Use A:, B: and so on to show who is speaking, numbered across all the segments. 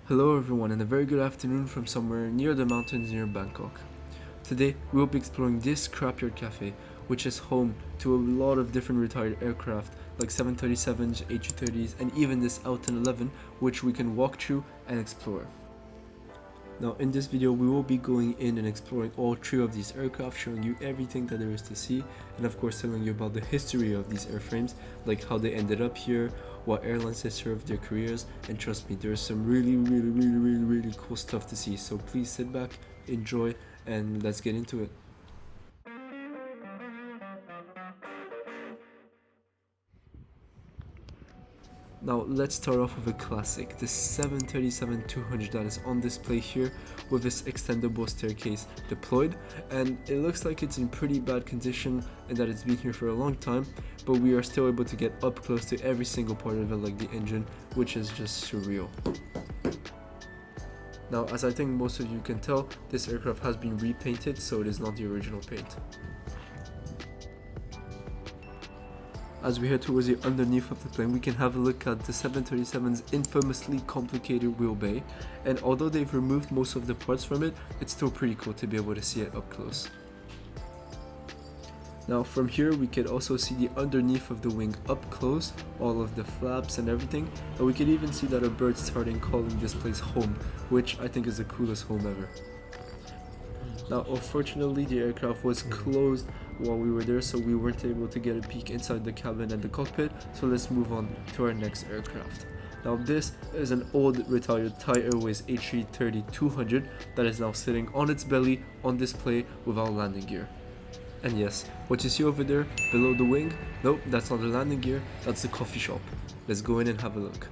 A: Hello everyone and a very good afternoon from somewhere near the mountains near Bangkok. Today we will be exploring this Scrapyard Café, which is home to a lot of different retired aircraft like 737s, A330s and even this L1011 which we can walk through and explore. Now in this video we will be going in and exploring all three of these aircraft, showing you everything that there is to see and of course telling you about the history of these airframes, like how they ended up here, what airlines they served their careers, and trust me, there's some really cool stuff to see, so please sit back, enjoy, and let's get into it. Now let's start off with a classic, the 737-200 that is on display here with this extendable staircase deployed, and it looks like it's in pretty bad condition and that it's been here for a long time, but we are still able to get up close to every single part of it, like the engine, which is just surreal. Now, as I think most of you can tell, this aircraft has been repainted, so it is not the original paint. As we head towards the underneath of the plane, we can have a look at the 737's infamously complicated wheel bay, and although they've removed most of the parts from it, it's still pretty cool to be able to see it up close. Now from here we could also see the underneath of the wing up close, all of the flaps and everything, and we could even see that a bird started calling this place home, which I think is the coolest home ever. Now unfortunately the aircraft was closed while we were there, so we weren't able to get a peek inside the cabin and the cockpit, so let's move on to our next aircraft. Now this is an old retired Thai Airways A330-200 that is now sitting on its belly on display without landing gear. And yes, what you see over there below the wing, nope, that's not the landing gear, that's the coffee shop. Let's go in and have a look.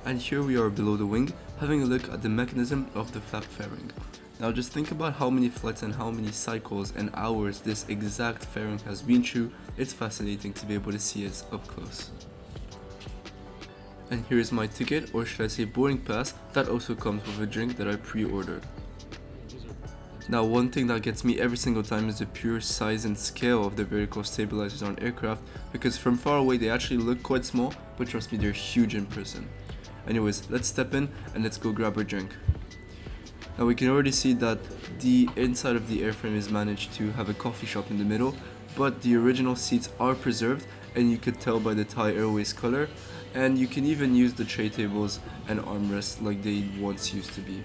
A: And here we are below the wing, having a look at the mechanism of the flap fairing. Now just think about how many flights and how many cycles and hours this exact fairing has been through. It's fascinating to be able to see it up close. And here is my ticket, or should I say boarding pass, that also comes with a drink that I pre-ordered. Now one thing that gets me every single time is the pure size and scale of the vertical stabilizers on aircraft, because from far away they actually look quite small, but trust me, they're huge in person. Anyways, let's step in and let's go grab our drink. Now we can already see that the inside of the airframe is managed to have a coffee shop in the middle, but the original seats are preserved and you could tell by the Thai Airways color, and you can even use the tray tables and armrests like they once used to be.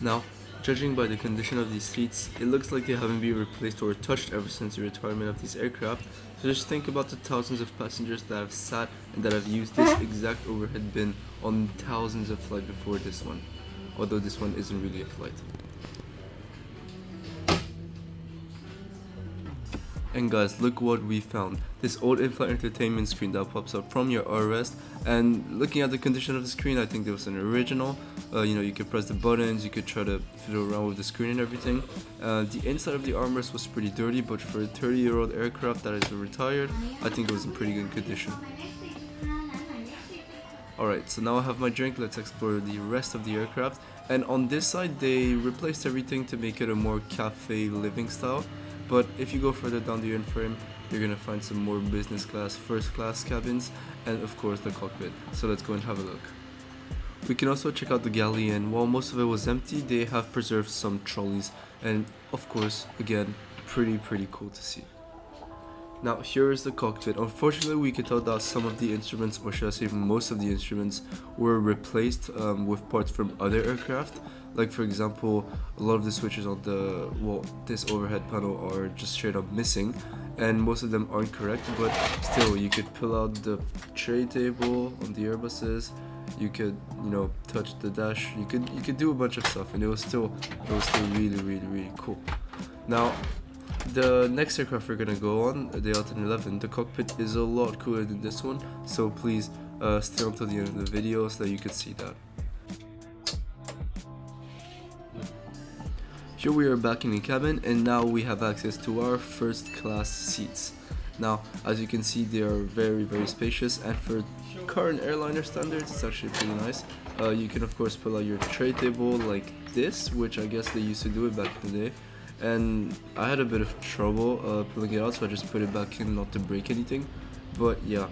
A: Now, judging by the condition of these seats, it looks like they haven't been replaced or touched ever since the retirement of these aircraft, so just think about the thousands of passengers that have sat and that have used this exact overhead bin on thousands of flights before this one, although this one isn't really a flight. And guys, look what we found. This old in-flight entertainment screen that pops up from your armrest, and looking at the condition of the screen, I think there was an original. You could press the buttons, you could try to fiddle around with the screen and everything. The inside of the armrest was pretty dirty, but for a 30-year-old aircraft that is retired, I think it was in pretty good condition. Alright, so now I have my drink, let's explore the rest of the aircraft. And on this side, they replaced everything to make it a more cafe living style. But if you go further down the airframe, you're gonna find some more business class, first class cabins, and of course the cockpit. So let's go and have a look. We can also check out the galley, and while most of it was empty, they have preserved some trolleys, and of course, again, pretty cool to see. Now here is the cockpit. Unfortunately, we could tell that some of the instruments, or should I say most of the instruments, were replaced with parts from other aircraft. Like for example, a lot of the switches on this overhead panel are just straight up missing, and most of them aren't correct, but still you could pull out the tray table on the Airbuses, you could touch the dash, you could do a bunch of stuff, and it was still really cool. Now the next aircraft we're gonna go on, the L1011, the cockpit is a lot cooler than this one, so please stay until the end of the video so that you could see that. Here we are back in the cabin, and now we have access to our first class seats. Now, as you can see, they are very spacious, and for current airliner standards, it's actually pretty nice. You can of course pull out your tray table like this, which I guess they used to do it back in the day, and I had a bit of trouble pulling it out, so I just put it back in not to break anything. But yeah,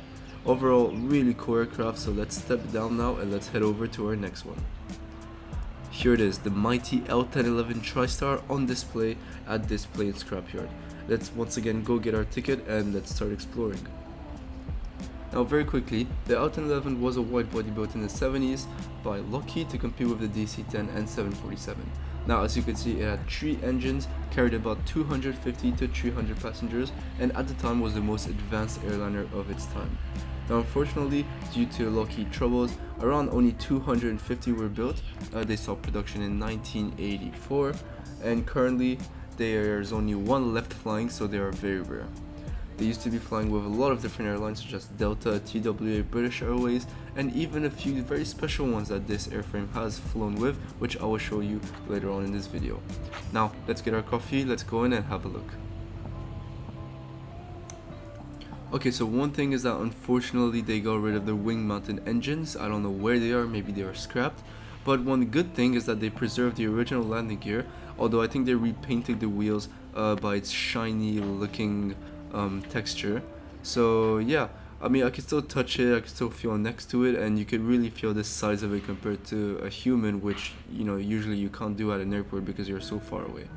A: overall really cool aircraft. So let's step down now and let's head over to our next one. Here it is, the mighty L1011 Tristar on display at this plane Scrapyard. Let's once again go get our ticket and let's start exploring. Now very quickly, the L1011 was a wide body built in the 70s by Lockheed to compete with the DC-10 and 747. Now as you can see, it had 3 engines, carried about 250 to 300 passengers, and at the time was the most advanced airliner of its time. Now unfortunately, due to Lockheed troubles, around only 250 were built. They stopped production in 1984, and currently there's only one left flying, so they are very rare. They used to be flying with a lot of different airlines such as Delta, TWA, British Airways, and even a few very special ones that this airframe has flown with, which I will show you later on in this video. Now, let's get our coffee, let's go in and have a look. Okay, so one thing is that unfortunately they got rid of the wing-mounted engines. I don't know where they are, maybe they are scrapped. But one good thing is that they preserved the original landing gear, although I think they repainted the wheels by its shiny looking texture. So yeah, I mean I can still touch it, I can still feel next to it, and you can really feel the size of it compared to a human, which usually you can't do at an airport because you're so far away.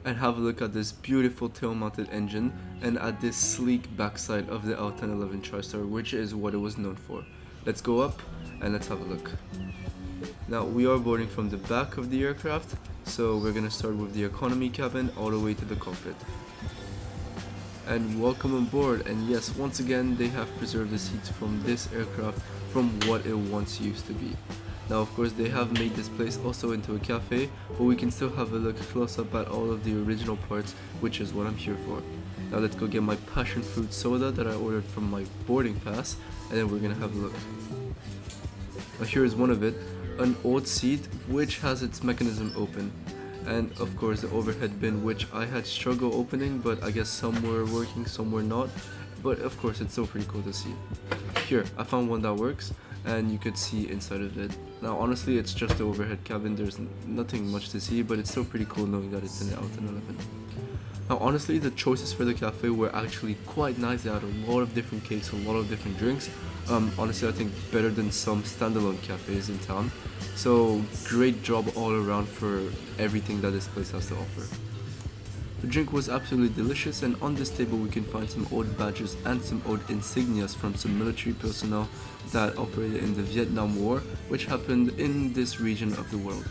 A: And have a look at this beautiful tail-mounted engine and at this sleek backside of the L1011 Tristar, which is what it was known for. Let's go up and let's have a look. Now we are boarding from the back of the aircraft, so we're gonna start with the economy cabin all the way to the cockpit. And welcome on board, and yes, once again they have preserved the seats from this aircraft from what it once used to be. Now of course they have made this place also into a cafe, but we can still have a look close up at all of the original parts, which is what I'm here for. Now let's go get my passion fruit soda that I ordered from my boarding pass, and then we're gonna have a look. Now here is one of it, an old seat which has its mechanism open, and of course the overhead bin, which I had struggle opening, but I guess some were working, some were not, but of course it's still pretty cool to see. Here, I found one that works, and you could see inside of it. Now honestly it's just the overhead cabin, there's nothing much to see, but it's still pretty cool knowing that it's in the L1011. Now honestly the choices for the cafe were actually quite nice. They had a lot of different cakes, a lot of different drinks. Honestly I think better than some standalone cafes in town. So great job all around for everything that this place has to offer. The drink was absolutely delicious, and on this table we can find some old badges and some old insignias from some military personnel that operated in the Vietnam War, which happened in this region of the world.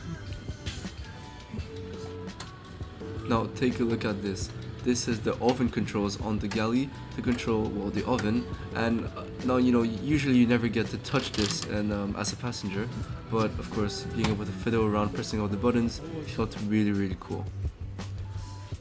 A: Now take a look at this. This is the oven controls on the galley to control, well, the oven, and now usually you never get to touch this and as a passenger, but of course being able to fiddle around pressing all the buttons felt really cool.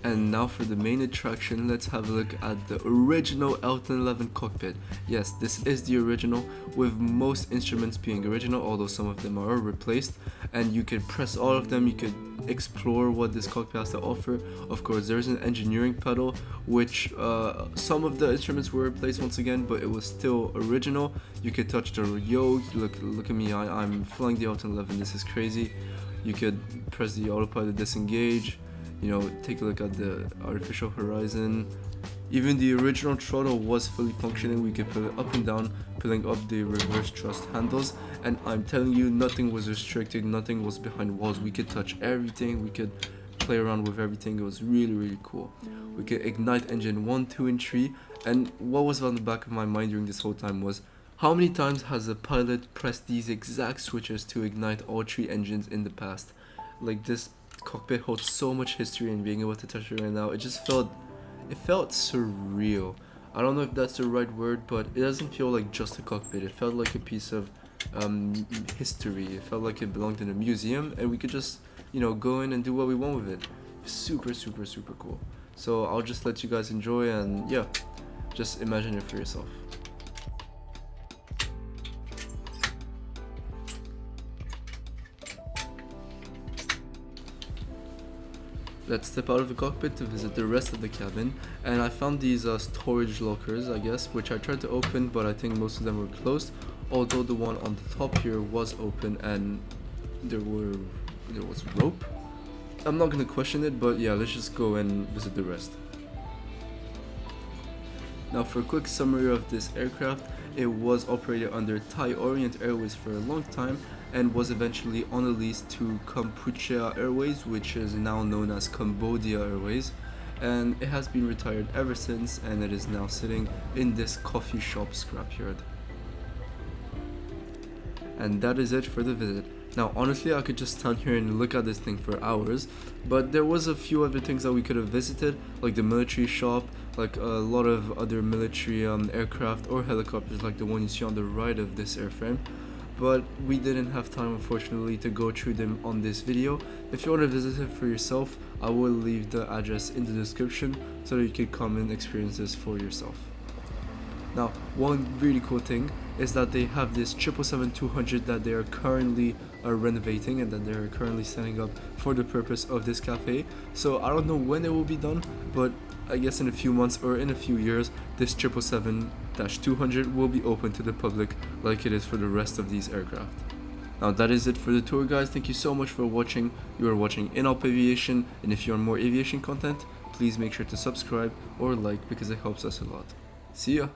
A: And now for the main attraction, let's have a look at the original L1011 cockpit. Yes, this is the original, with most instruments being original, although some of them are replaced, and you can press all of them, you could explore what this cockpit has to offer. Of course, there's an engineering pedal, which some of the instruments were replaced once again, but it was still original. You could touch the yoke, look at me, I'm flying the L1011, this is crazy. You could press the autopilot to disengage. Take a look at the artificial horizon. Even the original throttle was fully functioning. We could put it up and down, pulling up the reverse thrust handles, and I'm telling you, nothing was restricted, nothing was behind walls. We could touch everything, we could play around with everything. It was really cool. We could ignite engine 1, 2, and 3, and what was on the back of my mind during this whole time was, how many times has a pilot pressed these exact switches to ignite all 3 engines in the past? Like, this cockpit holds so much history, and being able to touch it right now, it felt surreal. I don't know if that's the right word, but it doesn't feel like just a cockpit. It felt like a piece of history. It felt like it belonged in a museum, and we could just go in and do what we want with it. Super cool. So I'll just let you guys enjoy, and yeah, just imagine it for yourself. Let's step out of the cockpit to visit the rest of the cabin, and I found these storage lockers, I guess, which I tried to open, but I think most of them were closed, although the one on the top here was open, and there was rope. I'm not gonna question it, but yeah, let's just go and visit the rest. Now for a quick summary of this aircraft, it was operated under Thai Orient Airways for a long time and was eventually on a lease to Kampuchea Airways, which is now known as Cambodia Airways, and it has been retired ever since, and it is now sitting in this coffee shop scrapyard. And that is it for the visit. Now honestly, I could just stand here and look at this thing for hours, but there was a few other things that we could have visited, like the military shop, like a lot of other military aircraft or helicopters like the one you see on the right of this airframe, but we didn't have time unfortunately to go through them on this video. If you want to visit it for yourself, I will leave the address in the description so that you can come and experience this for yourself. Now, one really cool thing is that they have this 777-200 that they are currently renovating and that they are currently setting up for the purpose of this cafe. So I don't know when it will be done, but I guess in a few months or in a few years, this 777-200 will be open to the public like it is for the rest of these aircraft. Now that is it for the tour, guys. Thank you so much for watching. You are watching Inopaviation, and if you want more aviation content, please make sure to subscribe or like because it helps us a lot. See ya!